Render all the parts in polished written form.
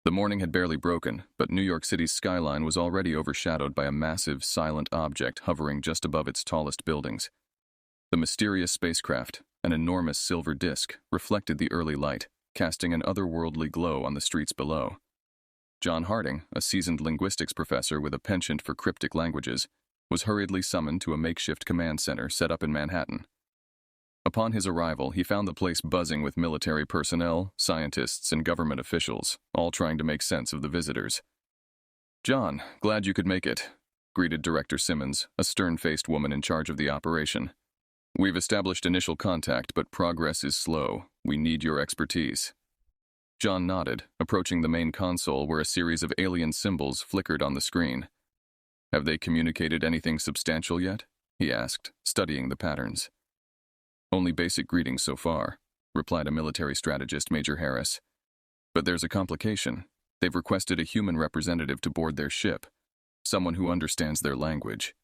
The morning had barely broken, but New York City's skyline was already overshadowed by a massive, silent object hovering just above its tallest buildings. The mysterious spacecraft, an enormous silver disk, reflected the early light, casting an otherworldly glow on the streets below. John Harding, a seasoned linguistics professor with a penchant for cryptic languages, was hurriedly summoned to a makeshift command center set up in Manhattan. Upon his arrival, he found the place buzzing with military personnel, scientists, and government officials, all trying to make sense of the visitors. "John, glad you could make it," greeted Director Simmons, a stern-faced woman in charge of the operation. "We've established initial contact, but progress is slow. We need your expertise." John nodded, approaching the main console where a series of alien symbols flickered on the screen. "Have they communicated anything substantial yet?" he asked, studying the patterns. "Only basic greetings so far," replied a military strategist, Major Harris. "But there's a complication. They've requested a human representative to board their ship, someone who understands their language."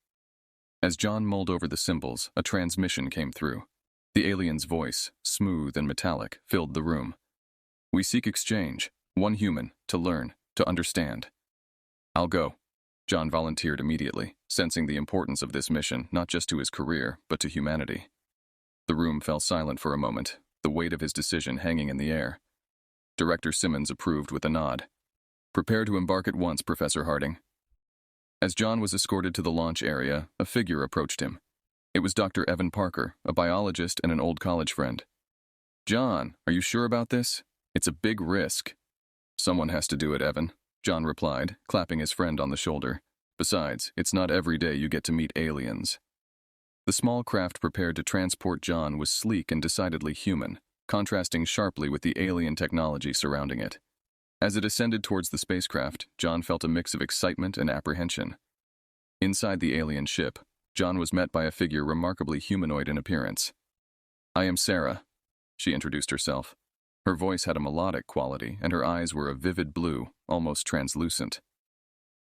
As John mulled over the symbols, a transmission came through. The alien's voice, smooth and metallic, filled the room. "We seek exchange, one human, to learn, to understand." "I'll go," John volunteered immediately, sensing the importance of this mission not just to his career, but to humanity. The room fell silent for a moment, the weight of his decision hanging in the air. Director Simmons approved with a nod. "Prepare to embark at once, Professor Harding." As John was escorted to the launch area, a figure approached him. It was Dr. Evan Parker, a biologist and an old college friend. "John, are you sure about this? It's a big risk." "Someone has to do it, Evan," John replied, clapping his friend on the shoulder. "Besides, it's not every day you get to meet aliens." The small craft prepared to transport John was sleek and decidedly human, contrasting sharply with the alien technology surrounding it. As it ascended towards the spacecraft, John felt a mix of excitement and apprehension. Inside the alien ship, John was met by a figure remarkably humanoid in appearance. "I am Sarah," she introduced herself. Her voice had a melodic quality, and her eyes were a vivid blue, almost translucent.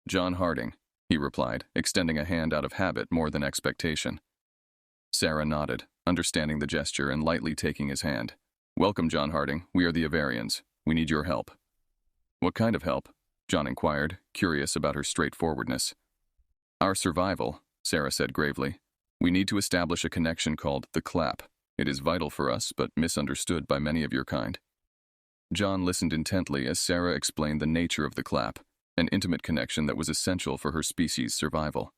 "John Harding," he replied, extending a hand out of habit more than expectation. Sarah nodded, understanding the gesture and lightly taking his hand. "Welcome, John Harding. We are the Avarians. We need your help." "What kind of help?" John inquired, curious about her straightforwardness. "Our survival," Sarah said gravely. "We need to establish a connection called the clap. It is vital for us, but misunderstood by many of your kind." John listened intently as Sarah explained the nature of the clap, an intimate connection that was essential for her species' survival.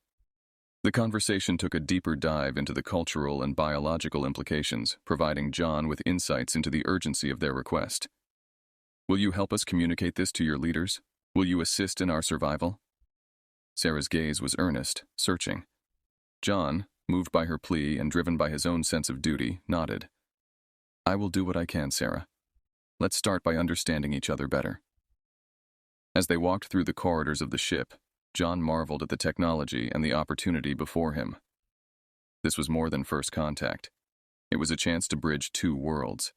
The conversation took a deeper dive into the cultural and biological implications, providing John with insights into the urgency of their request. "Will you help us communicate this to your leaders? Will you assist in our survival?" Sarah's gaze was earnest, searching. John, moved by her plea and driven by his own sense of duty, nodded. "I will do what I can, Sarah. Let's start by understanding each other better." As they walked through the corridors of the ship, John marveled at the technology and the opportunity before him. This was more than first contact. It was a chance to bridge two worlds.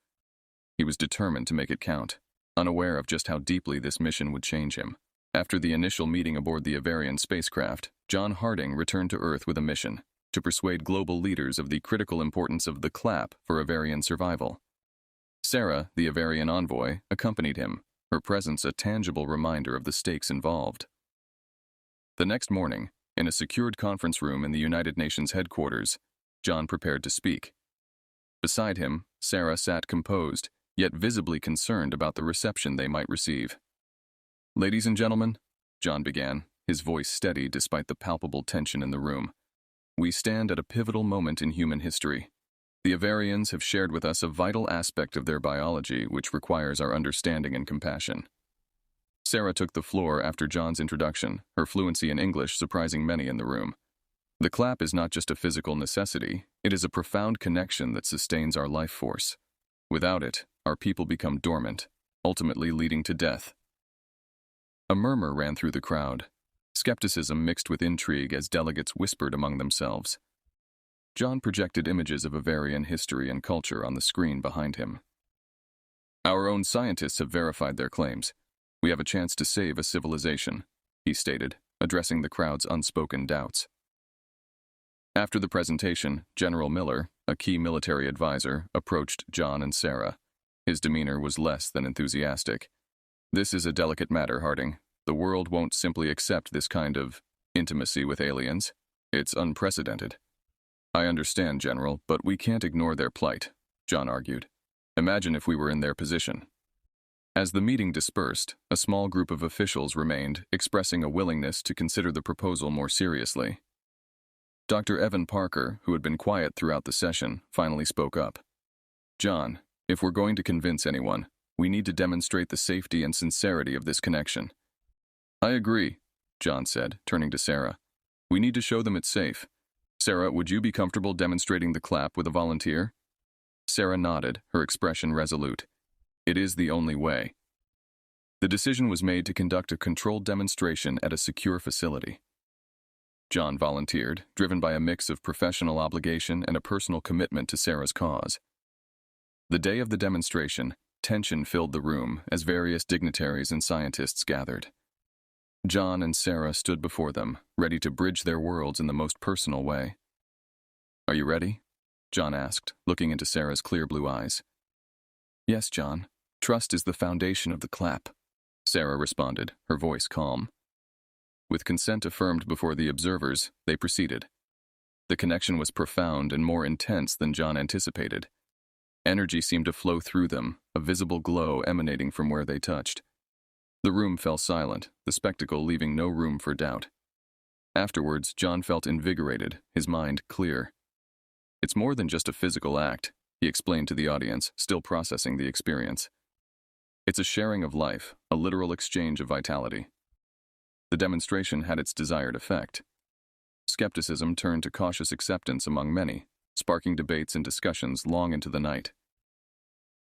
He was determined to make it count, unaware of just how deeply this mission would change him. After the initial meeting aboard the Avarian spacecraft, John Harding returned to Earth with a mission: to persuade global leaders of the critical importance of the clap for Avarian survival. Sarah, the Avarian envoy, accompanied him, her presence a tangible reminder of the stakes involved. The next morning, in a secured conference room in the United Nations headquarters, John prepared to speak. Beside him, Sarah sat composed, yet visibly concerned about the reception they might receive. "Ladies and gentlemen," John began, his voice steady despite the palpable tension in the room, "we stand at a pivotal moment in human history. The Avarians have shared with us a vital aspect of their biology which requires our understanding and compassion." Sarah took the floor after John's introduction, her fluency in English surprising many in the room. "The clap is not just a physical necessity, it is a profound connection that sustains our life force. Without it, our people become dormant, ultimately leading to death." A murmur ran through the crowd, skepticism mixed with intrigue as delegates whispered among themselves. John projected images of Avarian history and culture on the screen behind him. "Our own scientists have verified their claims. We have a chance to save a civilization," he stated, addressing the crowd's unspoken doubts. After the presentation, General Miller, a key military advisor, approached John and Sarah. His demeanor was less than enthusiastic. This is a delicate matter, Harding. The world won't simply accept this kind of intimacy with aliens. It's unprecedented. I understand, General, but we can't ignore their plight, John argued. Imagine if we were in their position. As the meeting dispersed, a small group of officials remained, expressing a willingness to consider the proposal more seriously. Dr. Evan Parker, who had been quiet throughout the session, finally spoke up. John, if we're going to convince anyone, we need to demonstrate the safety and sincerity of this connection. I agree, John said, turning to Sarah. We need to show them it's safe. Sarah, would you be comfortable demonstrating the clap with a volunteer? Sarah nodded, her expression resolute. It is the only way. The decision was made to conduct a controlled demonstration at a secure facility. John volunteered, driven by a mix of professional obligation and a personal commitment to Sarah's cause. The day of the demonstration, tension filled the room as various dignitaries and scientists gathered. John and Sarah stood before them, ready to bridge their worlds in the most personal way. Are you ready? John asked, looking into Sarah's clear blue eyes. Yes, John. Trust is the foundation of the clap, Sarah responded, her voice calm. With consent affirmed before the observers, they proceeded. The connection was profound and more intense than John anticipated. Energy seemed to flow through them, a visible glow emanating from where they touched. The room fell silent, the spectacle leaving no room for doubt. Afterwards, John felt invigorated, his mind clear. It's more than just a physical act, he explained to the audience, still processing the experience. It's a sharing of life, a literal exchange of vitality. The demonstration had its desired effect. Skepticism turned to cautious acceptance among many, sparking debates and discussions long into the night.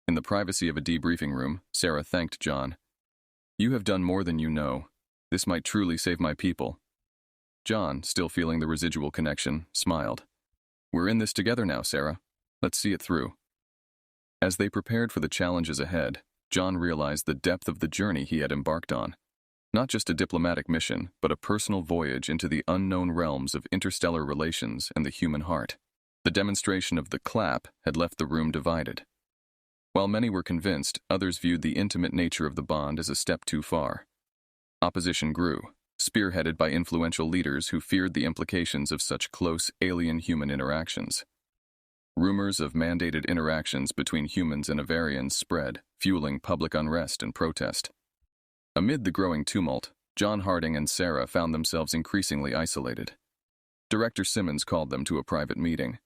In the privacy of a debriefing room, Sarah thanked John. You have done more than you know. This might truly save my people. John, still feeling the residual connection, smiled. We're in this together now, Sarah. Let's see it through. As they prepared for the challenges ahead, John realized the depth of the journey he had embarked on. Not just a diplomatic mission, but a personal voyage into the unknown realms of interstellar relations and the human heart. The demonstration of the clap had left the room divided. While many were convinced, others viewed the intimate nature of the bond as a step too far. Opposition grew, spearheaded by influential leaders who feared the implications of such close alien-human interactions. Rumors of mandated interactions between humans and Avarians spread, fueling public unrest and protest. Amid the growing tumult, John Harding and Sarah found themselves increasingly isolated. Director Simmons called them to a private meeting.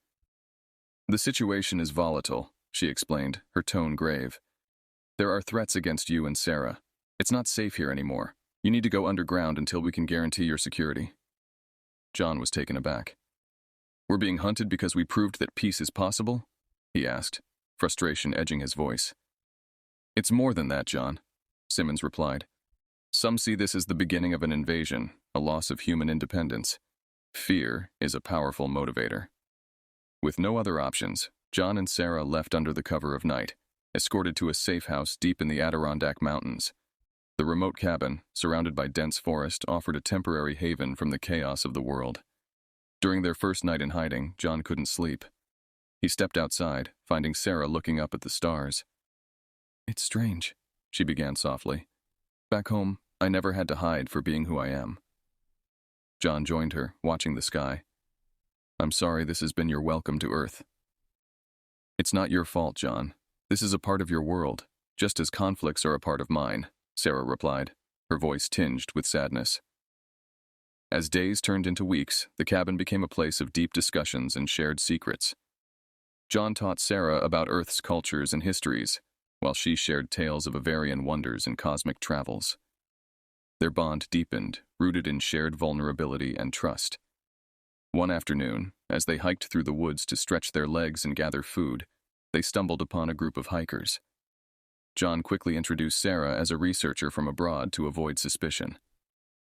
The situation is volatile, she explained, her tone grave. There are threats against you and Sarah. It's not safe here anymore. You need to go underground until we can guarantee your security. John was taken aback. We're being hunted because we proved that peace is possible? He asked, frustration edging his voice. It's more than that, John, Simmons replied. Some see this as the beginning of an invasion, a loss of human independence. Fear is a powerful motivator. With no other options, John and Sarah left under the cover of night, escorted to a safe house deep in the Adirondack Mountains. The remote cabin, surrounded by dense forest, offered a temporary haven from the chaos of the world. During their first night in hiding, John couldn't sleep. He stepped outside, finding Sarah looking up at the stars. It's strange, she began softly. Back home, I never had to hide for being who I am. John joined her, watching the sky. I'm sorry this has been your welcome to Earth. It's not your fault, John. This is a part of your world, just as conflicts are a part of mine, Sarah replied, her voice tinged with sadness. As days turned into weeks, the cabin became a place of deep discussions and shared secrets. John taught Sarah about Earth's cultures and histories, while she shared tales of Avarian wonders and cosmic travels. Their bond deepened, rooted in shared vulnerability and trust. One afternoon, as they hiked through the woods to stretch their legs and gather food, they stumbled upon a group of hikers. John quickly introduced Sarah as a researcher from abroad to avoid suspicion.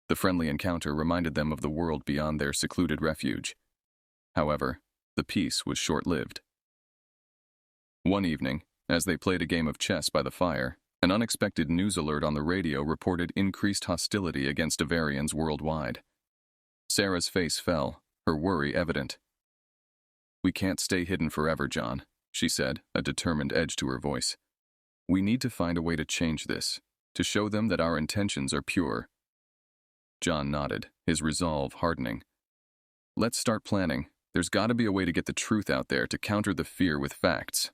The friendly encounter reminded them of the world beyond their secluded refuge. However, the peace was short-lived. One evening, as they played a game of chess by the fire, an unexpected news alert on the radio reported increased hostility against Avarians worldwide. Sarah's face fell, her worry evident. We can't stay hidden forever, John, she said, a determined edge to her voice. We need to find a way to change this, to show them that our intentions are pure. John nodded, his resolve hardening. Let's start planning. There's got to be a way to get the truth out there to counter the fear with facts.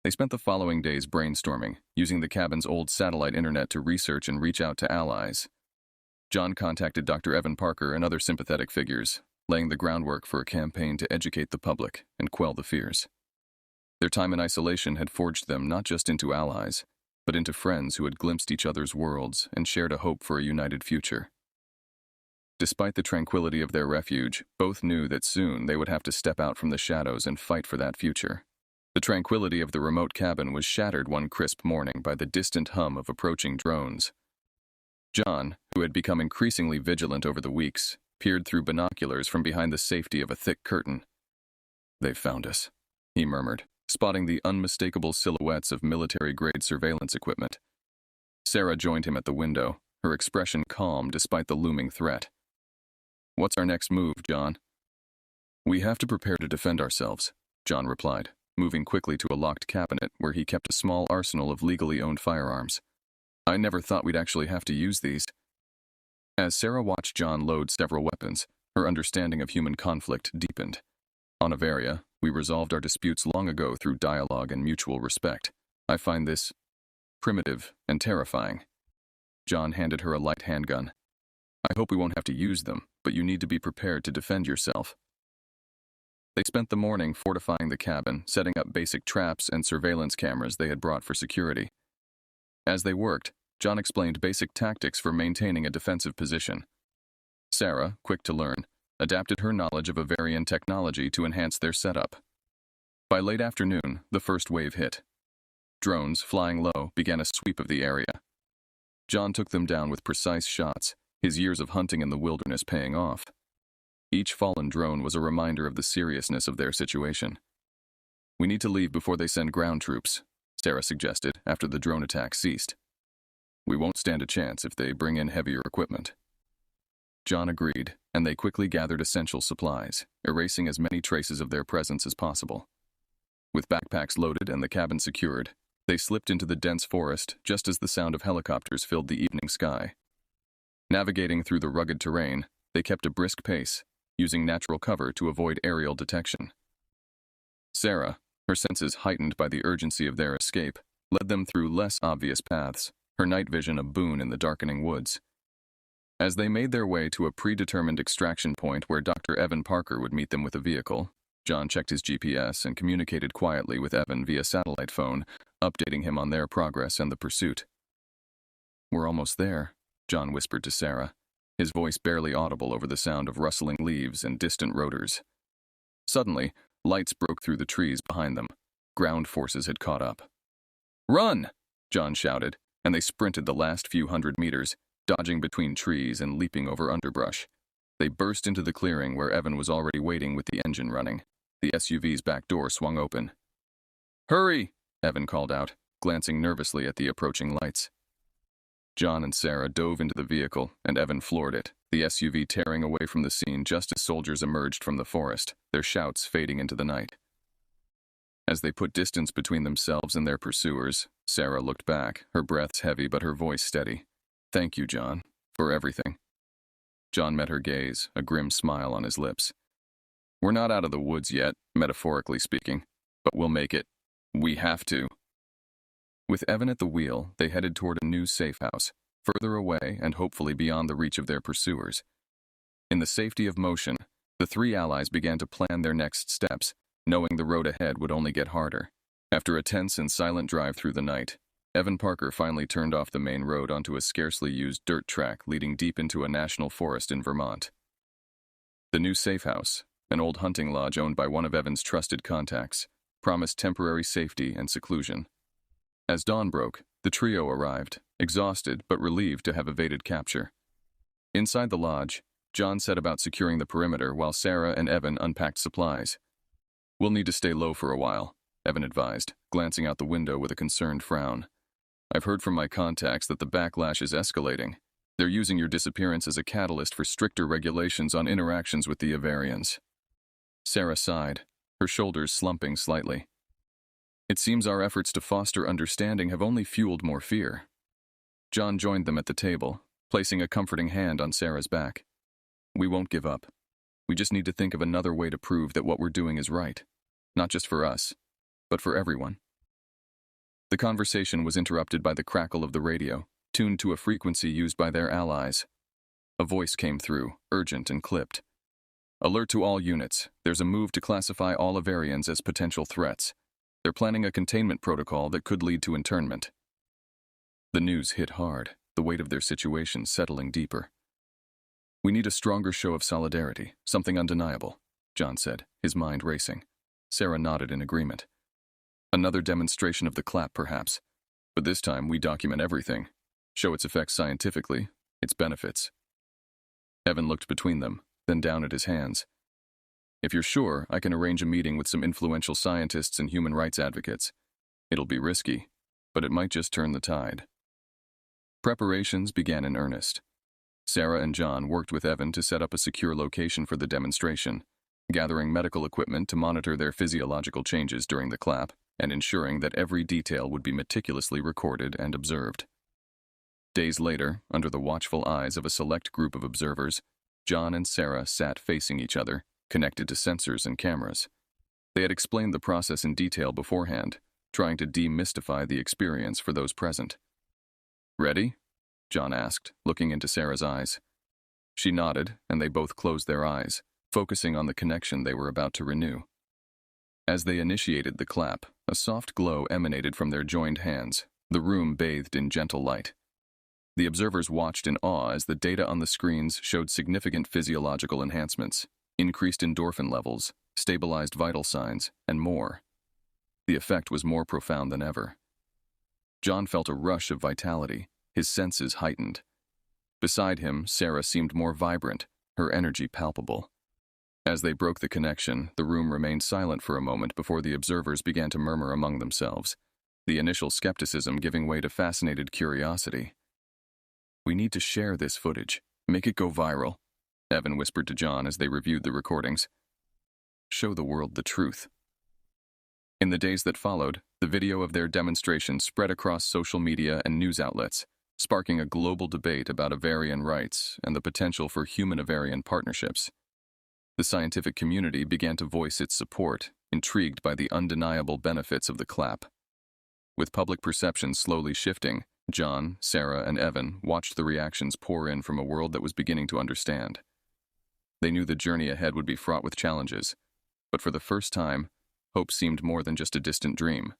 They spent the following days brainstorming, using the cabin's old satellite internet to research and reach out to allies. John contacted Dr. Evan Parker and other sympathetic figures, laying the groundwork for a campaign to educate the public and quell the fears. Their time in isolation had forged them not just into allies, but into friends who had glimpsed each other's worlds and shared a hope for a united future. Despite the tranquility of their refuge, both knew that soon they would have to step out from the shadows and fight for that future. The tranquility of the remote cabin was shattered one crisp morning by the distant hum of approaching drones. John, who had become increasingly vigilant over the weeks, peered through binoculars from behind the safety of a thick curtain. "They've found us," he murmured, spotting the unmistakable silhouettes of military-grade surveillance equipment. Sarah joined him at the window, her expression calm despite the looming threat. "What's our next move, John?" "We have to prepare to defend ourselves," John replied, moving quickly to a locked cabinet where he kept a small arsenal of legally owned firearms. "I never thought we'd actually have to use these." As Sarah watched John load several weapons, her understanding of human conflict deepened. "On Avaria, we resolved our disputes long ago through dialogue and mutual respect. I find this primitive and terrifying." John handed her a light handgun. "I hope we won't have to use them, but you need to be prepared to defend yourself." They spent the morning fortifying the cabin, setting up basic traps and surveillance cameras they had brought for security. As they worked, John explained basic tactics for maintaining a defensive position. Sarah, quick to learn, adapted her knowledge of Avarian technology to enhance their setup. By late afternoon, the first wave hit. Drones, flying low, began a sweep of the area. John took them down with precise shots, his years of hunting in the wilderness paying off. Each fallen drone was a reminder of the seriousness of their situation. "We need to leave before they send ground troops," Sarah suggested after the drone attack ceased. "We won't stand a chance if they bring in heavier equipment." John agreed, and they quickly gathered essential supplies, erasing as many traces of their presence as possible. With backpacks loaded and the cabin secured, they slipped into the dense forest just as the sound of helicopters filled the evening sky. Navigating through the rugged terrain, they kept a brisk pace, using natural cover to avoid aerial detection. Sarah, her senses heightened by the urgency of their escape, led them through less obvious paths, her night vision a boon in the darkening woods. As they made their way to a predetermined extraction point where Dr. Evan Parker would meet them with a vehicle, John checked his GPS and communicated quietly with Evan via satellite phone, updating him on their progress and the pursuit. "We're almost there," John whispered to Sarah, his voice barely audible over the sound of rustling leaves and distant rotors. Suddenly, lights broke through the trees behind them. Ground forces had caught up. "Run!" John shouted, and they sprinted the last few hundred meters, dodging between trees and leaping over underbrush. They burst into the clearing where Evan was already waiting with the engine running. The SUV's back door swung open. "Hurry!" Evan called out, glancing nervously at the approaching lights. John and Sarah dove into the vehicle, and Evan floored it, the SUV tearing away from the scene just as soldiers emerged from the forest, their shouts fading into the night. As they put distance between themselves and their pursuers, Sarah looked back, her breaths heavy but her voice steady. "Thank you, John, for everything." John met her gaze, a grim smile on his lips. "We're not out of the woods yet, metaphorically speaking, but we'll make it. We have to." With Evan at the wheel, they headed toward a new safe house, further away and hopefully beyond the reach of their pursuers. In the safety of motion, the three allies began to plan their next steps, knowing the road ahead would only get harder. After a tense and silent drive through the night, Evan Parker finally turned off the main road onto a scarcely used dirt track leading deep into a national forest in Vermont. The new safe house, an old hunting lodge owned by one of Evan's trusted contacts, promised temporary safety and seclusion. As dawn broke, the trio arrived, exhausted but relieved to have evaded capture. Inside the lodge, John set about securing the perimeter while Sarah and Evan unpacked supplies. "We'll need to stay low for a while," Evan advised, glancing out the window with a concerned frown. "I've heard from my contacts that the backlash is escalating. They're using your disappearance as a catalyst for stricter regulations on interactions with the Avarians." Sarah sighed, her shoulders slumping slightly. "It seems our efforts to foster understanding have only fueled more fear." John joined them at the table, placing a comforting hand on Sarah's back. We won't give up. We just need to think of another way to prove that what we're doing is right. Not just for us, but for everyone. The conversation was interrupted by the crackle of the radio, tuned to a frequency used by their allies. A voice came through, urgent and clipped. Alert to all units. There's a move to classify all Avarians as potential threats. They're planning a containment protocol that could lead to internment. The news hit hard, the weight of their situation settling deeper. We need a stronger show of solidarity, something undeniable, John said, his mind racing. Sarah nodded in agreement. Another demonstration of the clap, perhaps. But this time we document everything. Show its effects scientifically, its benefits. Evan looked between them, then down at his hands. If you're sure, I can arrange a meeting with some influential scientists and human rights advocates. It'll be risky, but it might just turn the tide. Preparations began in earnest. Sarah and John worked with Evan to set up a secure location for the demonstration, gathering medical equipment to monitor their physiological changes during the clap and ensuring that every detail would be meticulously recorded and observed. Days later, under the watchful eyes of a select group of observers, John and Sarah sat facing each other, connected to sensors and cameras. They had explained the process in detail beforehand, trying to demystify the experience for those present. Ready? John asked, looking into Sarah's eyes. She nodded, and they both closed their eyes, focusing on the connection they were about to renew. As they initiated the clap, a soft glow emanated from their joined hands, the room bathed in gentle light. The observers watched in awe as the data on the screens showed significant physiological enhancements, increased endorphin levels, stabilized vital signs, and more. The effect was more profound than ever. John felt a rush of vitality, his senses heightened. Beside him, Sarah seemed more vibrant, her energy palpable. As they broke the connection, the room remained silent for a moment before the observers began to murmur among themselves, the initial skepticism giving way to fascinated curiosity. We need to share this footage, make it go viral, Evan whispered to John as they reviewed the recordings. Show the world the truth. In the days that followed, the video of their demonstration spread across social media and news outlets, sparking a global debate about Avarian rights and the potential for human-Avarian partnerships. The scientific community began to voice its support, intrigued by the undeniable benefits of the clap. With public perception slowly shifting, John, Sarah, and Evan watched the reactions pour in from a world that was beginning to understand. They knew the journey ahead would be fraught with challenges, but for the first time, hope seemed more than just a distant dream.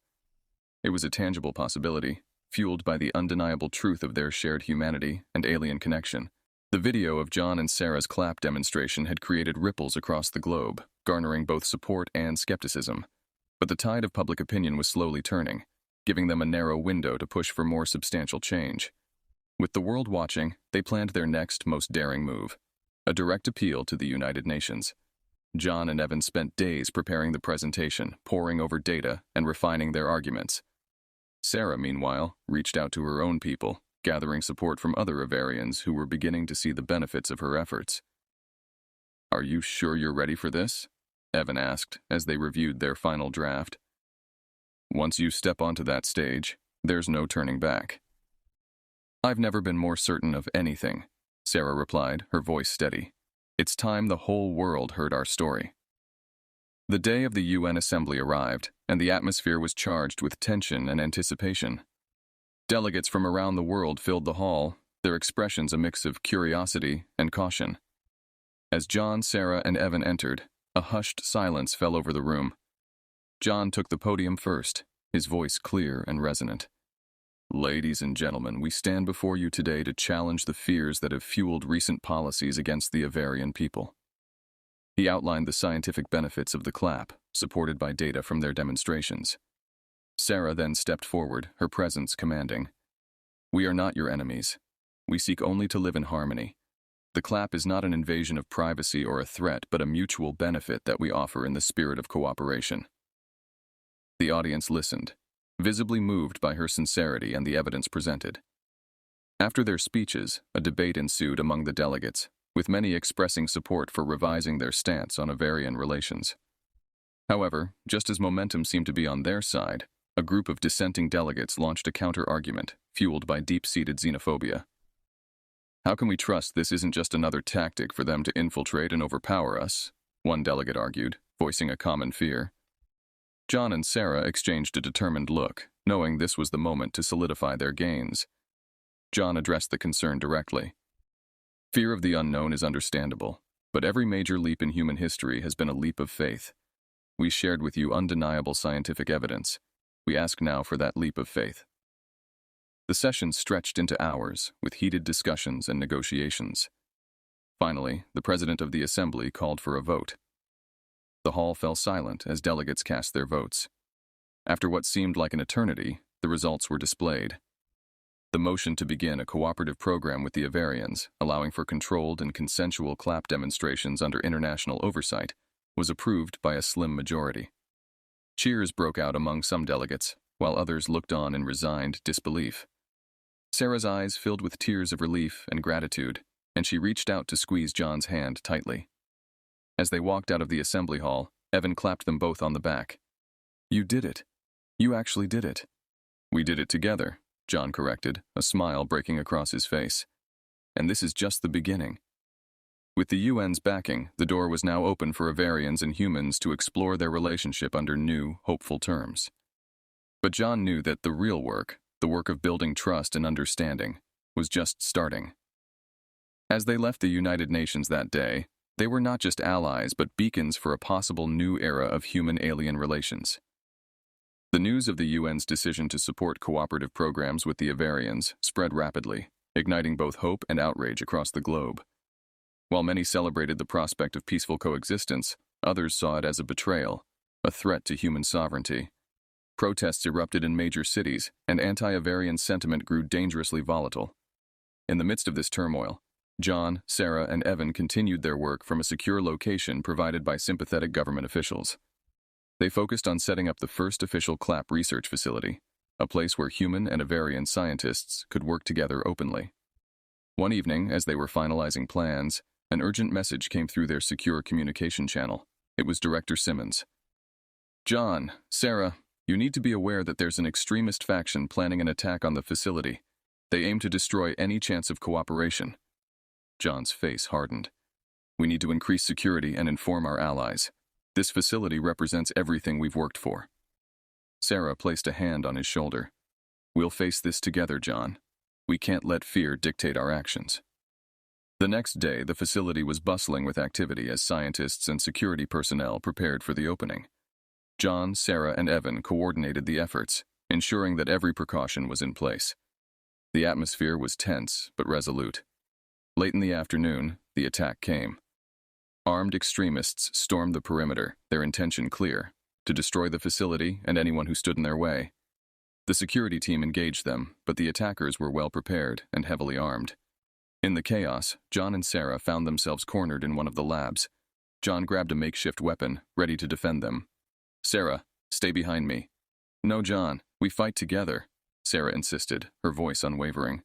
It was a tangible possibility, fueled by the undeniable truth of their shared humanity and alien connection. The video of John and Sarah's clap demonstration had created ripples across the globe, garnering both support and skepticism. But the tide of public opinion was slowly turning, giving them a narrow window to push for more substantial change. With the world watching, they planned their next, most daring move, a direct appeal to the United Nations. John and Evan spent days preparing the presentation, poring over data, and refining their arguments. Sarah, meanwhile, reached out to her own people, gathering support from other Avarians who were beginning to see the benefits of her efforts. Are you sure you're ready for this? Evan asked as they reviewed their final draft. Once you step onto that stage, there's no turning back. I've never been more certain of anything, Sarah replied, her voice steady. It's time the whole world heard our story. The day of the UN Assembly arrived, and the atmosphere was charged with tension and anticipation. Delegates from around the world filled the hall, their expressions a mix of curiosity and caution. As John, Sarah, and Evan entered, a hushed silence fell over the room. John took the podium first, his voice clear and resonant. Ladies and gentlemen, we stand before you today to challenge the fears that have fueled recent policies against the Avarian people. He outlined the scientific benefits of the clap, supported by data from their demonstrations. Sarah then stepped forward, her presence commanding. We are not your enemies. We seek only to live in harmony. The clap is not an invasion of privacy or a threat, but a mutual benefit that we offer in the spirit of cooperation. The audience listened, visibly moved by her sincerity and the evidence presented. After their speeches, a debate ensued among the delegates, with many expressing support for revising their stance on Avarian relations. However, just as momentum seemed to be on their side, a group of dissenting delegates launched a counter-argument, fueled by deep-seated xenophobia. "How can we trust this isn't just another tactic for them to infiltrate and overpower us?" one delegate argued, voicing a common fear. John and Sarah exchanged a determined look, knowing this was the moment to solidify their gains. John addressed the concern directly. "Fear of the unknown is understandable, but every major leap in human history has been a leap of faith. We shared with you undeniable scientific evidence. We ask now for that leap of faith." The session stretched into hours, with heated discussions and negotiations. Finally, the president of the assembly called for a vote. The hall fell silent as delegates cast their votes. After what seemed like an eternity, the results were displayed. The motion to begin a cooperative program with the Avarians, allowing for controlled and consensual clap demonstrations under international oversight, was approved by a slim majority. Cheers broke out among some delegates, while others looked on in resigned disbelief. Sarah's eyes filled with tears of relief and gratitude, and she reached out to squeeze John's hand tightly. As they walked out of the assembly hall, Evan clapped them both on the back. "You did it. You actually did it." "We did it together," John corrected, a smile breaking across his face. "And this is just the beginning." With the UN's backing, the door was now open for Avarians and humans to explore their relationship under new, hopeful terms. But John knew that the real work, the work of building trust and understanding, was just starting. As they left the United Nations that day, they were not just allies but beacons for a possible new era of human-alien relations. The news of the UN's decision to support cooperative programs with the Avarians spread rapidly, igniting both hope and outrage across the globe. While many celebrated the prospect of peaceful coexistence, others saw it as a betrayal, a threat to human sovereignty. Protests erupted in major cities, and anti-Avarian sentiment grew dangerously volatile. In the midst of this turmoil, John, Sarah, and Evan continued their work from a secure location provided by sympathetic government officials. They focused on setting up the first official CLAP research facility, a place where human and Avarian scientists could work together openly. One evening, as they were finalizing plans, an urgent message came through their secure communication channel. It was Director Simmons. "John, Sarah, you need to be aware that there's an extremist faction planning an attack on the facility. They aim to destroy any chance of cooperation." John's face hardened. "We need to increase security and inform our allies. This facility represents everything we've worked for." Sarah placed a hand on his shoulder. "We'll face this together, John. We can't let fear dictate our actions." The next day, the facility was bustling with activity as scientists and security personnel prepared for the opening. John, Sarah, and Evan coordinated the efforts, ensuring that every precaution was in place. The atmosphere was tense but resolute. Late in the afternoon, the attack came. Armed extremists stormed the perimeter, their intention clear: to destroy the facility and anyone who stood in their way. The security team engaged them, but the attackers were well prepared and heavily armed. In the chaos, John and Sarah found themselves cornered in one of the labs. John grabbed a makeshift weapon, ready to defend them. "Sarah, stay behind me." "No, John, we fight together," Sarah insisted, her voice unwavering.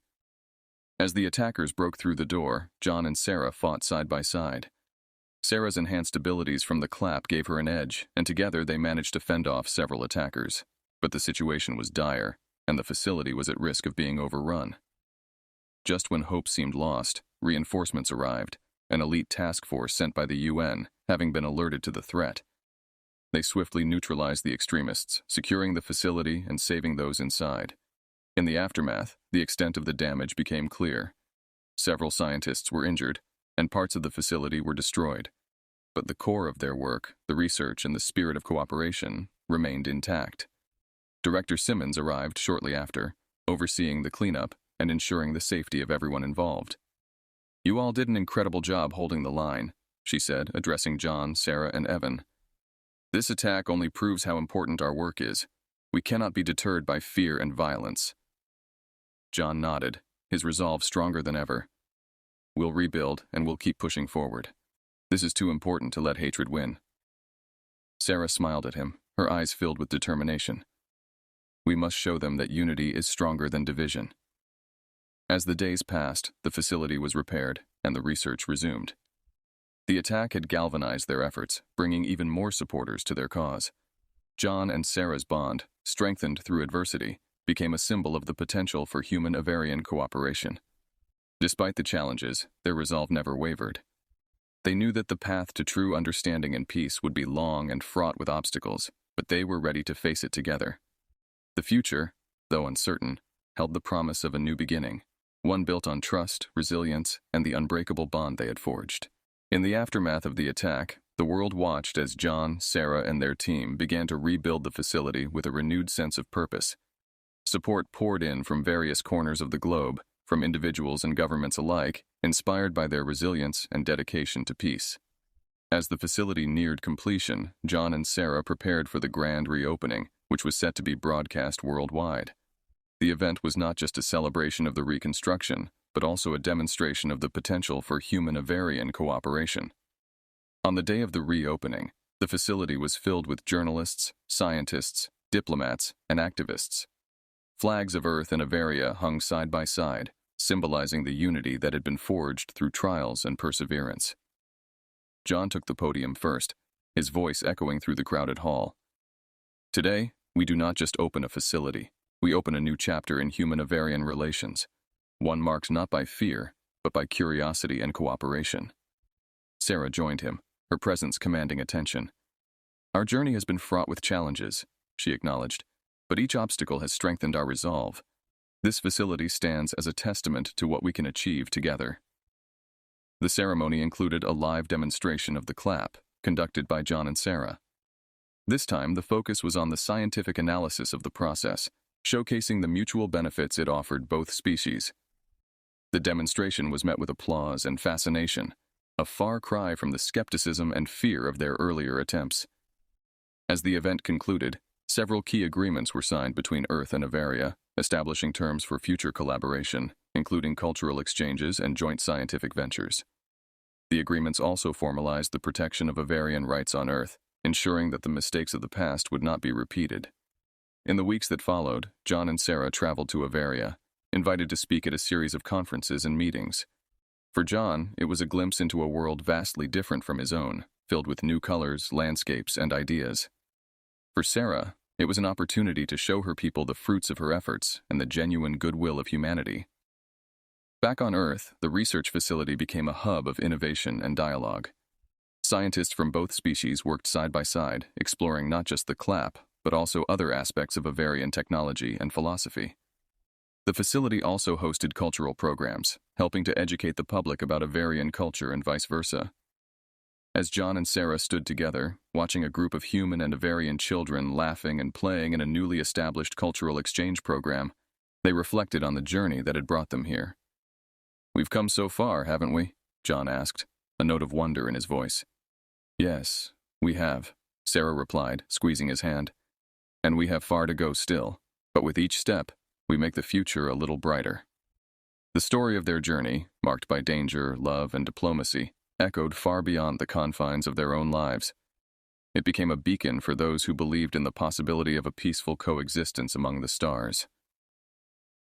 As the attackers broke through the door, John and Sarah fought side by side. Sarah's enhanced abilities from the clap gave her an edge, and together they managed to fend off several attackers. But the situation was dire, and the facility was at risk of being overrun. Just when hope seemed lost, reinforcements arrived, an elite task force sent by the UN, having been alerted to the threat. They swiftly neutralized the extremists, securing the facility and saving those inside. In the aftermath, the extent of the damage became clear. Several scientists were injured, and parts of the facility were destroyed. But the core of their work, the research and the spirit of cooperation, remained intact. Director Simmons arrived shortly after, overseeing the cleanup and ensuring the safety of everyone involved. "You all did an incredible job holding the line," she said, addressing John, Sarah, and Evan. "This attack only proves how important our work is. We cannot be deterred by fear and violence." John nodded, his resolve stronger than ever. "We'll rebuild, and we'll keep pushing forward. This is too important to let hatred win." Sarah smiled at him, her eyes filled with determination. "We must show them that unity is stronger than division." As the days passed, the facility was repaired, and the research resumed. The attack had galvanized their efforts, bringing even more supporters to their cause. John and Sarah's bond, strengthened through adversity, became a symbol of the potential for human-Avarian cooperation. Despite the challenges, their resolve never wavered. They knew that the path to true understanding and peace would be long and fraught with obstacles, but they were ready to face it together. The future, though uncertain, held the promise of a new beginning, one built on trust, resilience, and the unbreakable bond they had forged. In the aftermath of the attack, the world watched as John, Sarah, and their team began to rebuild the facility with a renewed sense of purpose. Support poured in from various corners of the globe, from individuals and governments alike, inspired by their resilience and dedication to peace. As the facility neared completion, John and Sarah prepared for the grand reopening, which was set to be broadcast worldwide. The event was not just a celebration of the reconstruction, but also a demonstration of the potential for human-Avarian cooperation. On the day of the reopening, the facility was filled with journalists, scientists, diplomats, and activists. Flags of Earth and Avaria hung side by side, symbolizing the unity that had been forged through trials and perseverance. John took the podium first, his voice echoing through the crowded hall. Today, we do not just open a facility, we open a new chapter in human-Avarian relations, one marked not by fear, but by curiosity and cooperation. Sarah joined him, her presence commanding attention. Our journey has been fraught with challenges, she acknowledged, but each obstacle has strengthened our resolve. This facility stands as a testament to what we can achieve together. The ceremony included a live demonstration of the clap, conducted by John and Sarah. This time, the focus was on the scientific analysis of the process, showcasing the mutual benefits it offered both species. The demonstration was met with applause and fascination, a far cry from the skepticism and fear of their earlier attempts. As the event concluded, several key agreements were signed between Earth and Avaria, establishing terms for future collaboration, including cultural exchanges and joint scientific ventures. The agreements also formalized the protection of Avarian rights on Earth, ensuring that the mistakes of the past would not be repeated. In the weeks that followed, John and Sarah traveled to Avaria, invited to speak at a series of conferences and meetings. For John, it was a glimpse into a world vastly different from his own, filled with new colors, landscapes, and ideas. For Sarah, it was an opportunity to show her people the fruits of her efforts and the genuine goodwill of humanity. Back on Earth, the research facility became a hub of innovation and dialogue. Scientists from both species worked side by side, exploring not just the clap, but also other aspects of Avarian technology and philosophy. The facility also hosted cultural programs, helping to educate the public about Avarian culture and vice versa. As John and Sarah stood together, watching a group of human and Avarian children laughing and playing in a newly established cultural exchange program, they reflected on the journey that had brought them here. "We've come so far, haven't we?" John asked, a note of wonder in his voice. "Yes, we have," Sarah replied, squeezing his hand. "And we have far to go still, but with each step, we make the future a little brighter." The story of their journey, marked by danger, love, and diplomacy, echoed far beyond the confines of their own lives. It became a beacon for those who believed in the possibility of a peaceful coexistence among the stars.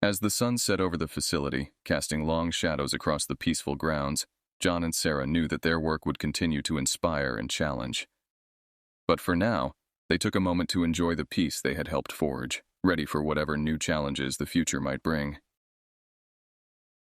As the sun set over the facility, casting long shadows across the peaceful grounds, John and Sarah knew that their work would continue to inspire and challenge. But for now, they took a moment to enjoy the peace they had helped forge, ready for whatever new challenges the future might bring.